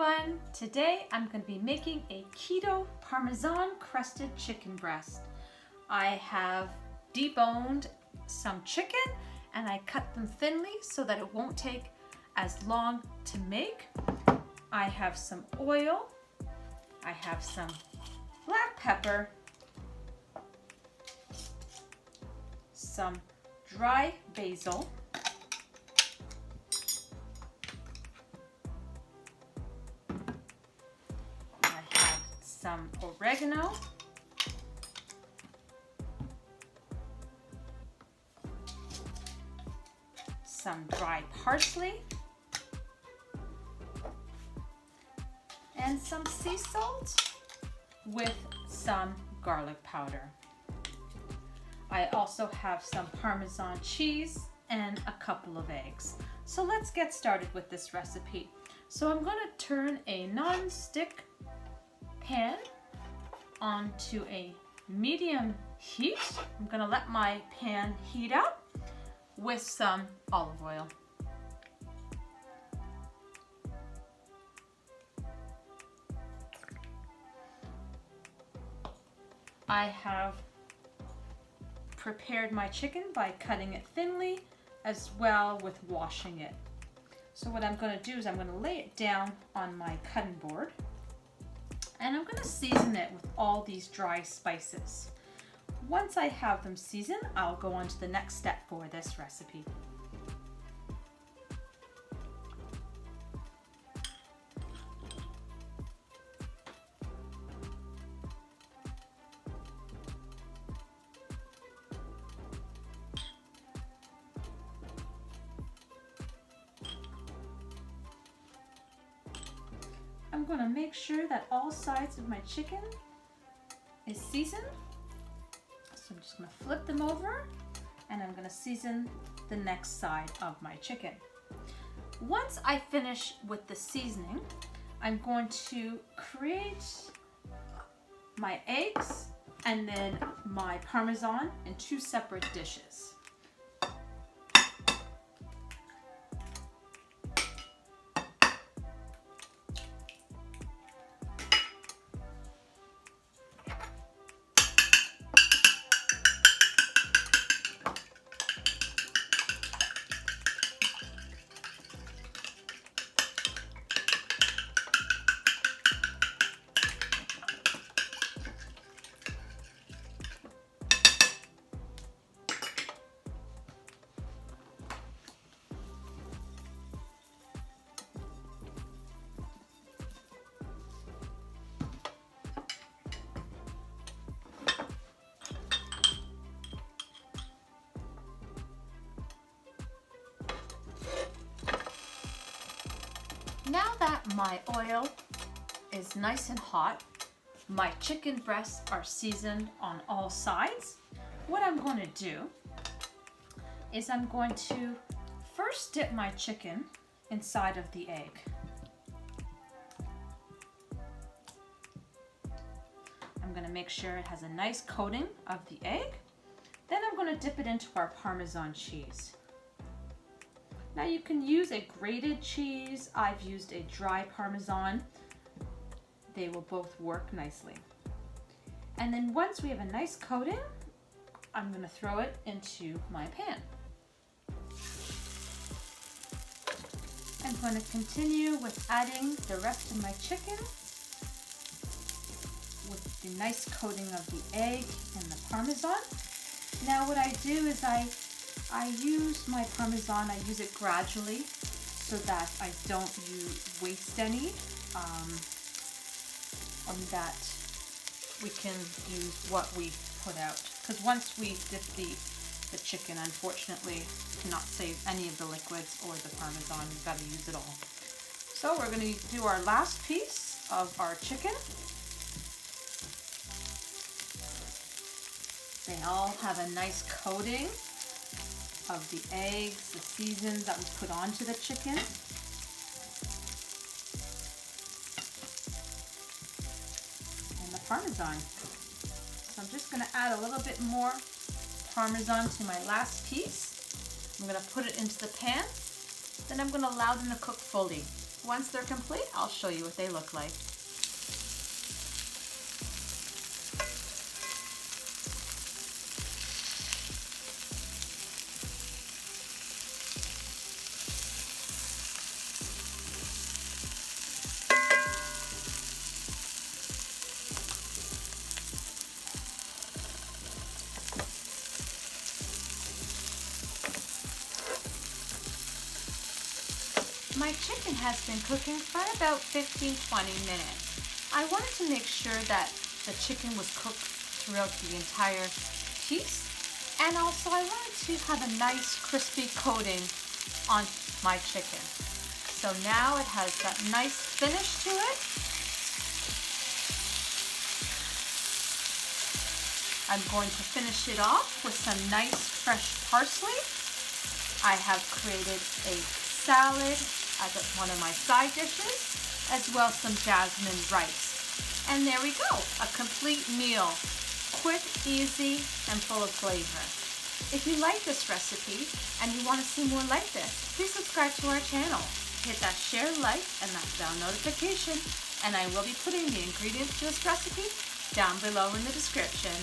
everyone! Today I'm going to be making a keto Parmesan crusted chicken breast. I have deboned some chicken and I cut them thinly so that it won't take as long to make. I have some oil, I have some black pepper, some dry basil, some oregano, some dried parsley, and some sea salt with some garlic powder. I also have some Parmesan cheese and a couple of eggs. So let's get started with this recipe. So I'm going to turn a non-stick pan onto a medium heat. I'm going to let my pan heat up with some olive oil. I have prepared my chicken by cutting it thinly as well with washing it. So what I'm going to do is I'm going to lay it down on my cutting board. And I'm going to season it with all these dry spices. Once I have them seasoned, I'll go on to the next step for this recipe. I'm going to make sure that all sides of my chicken is seasoned. So I'm just going to flip them over and I'm going to season the next side of my chicken. Once I finish with the seasoning, I'm going to create my eggs and then my Parmesan in two separate dishes. Now that my oil is nice and hot, my chicken breasts are seasoned on all sides, what I'm going to do is I'm going to first dip my chicken inside of the egg. I'm going to make sure it has a nice coating of the egg. Then I'm going to dip it into our Parmesan cheese. Now you can use a grated cheese. I've used a dry Parmesan. They will both work nicely. And then once we have a nice coating, I'm going to throw it into my pan. I'm going to continue with adding the rest of my chicken with the nice coating of the egg and the Parmesan. Now what I do is I use my Parmesan, I use it gradually so that I don't waste any, and that we can use what we put out. Because once we dip the chicken, unfortunately, cannot save any of the liquids or the Parmesan, we've got to use it all. So we're going to do our last piece of our chicken. They all have a nice coating of the eggs, the seasons that we put onto the chicken. And the Parmesan. So I'm just going to add a little bit more Parmesan to my last piece. I'm going to put it into the pan. Then I'm going to allow them to cook fully. Once they're complete, I'll show you what they look like. My chicken has been cooking for about 15-20 minutes. I wanted to make sure that the chicken was cooked throughout the entire piece, and also I wanted to have a nice crispy coating on my chicken. So now it has that nice finish to it. I'm going to finish it off with some nice fresh parsley. I have created a salad as one of my side dishes, as well as some jasmine rice. And there we go, a complete meal. Quick, easy, and full of flavor. If you like this recipe and you want to see more like this, please subscribe to our channel. Hit that share, like, and that bell notification. And I will be putting the ingredients to this recipe down below in the description.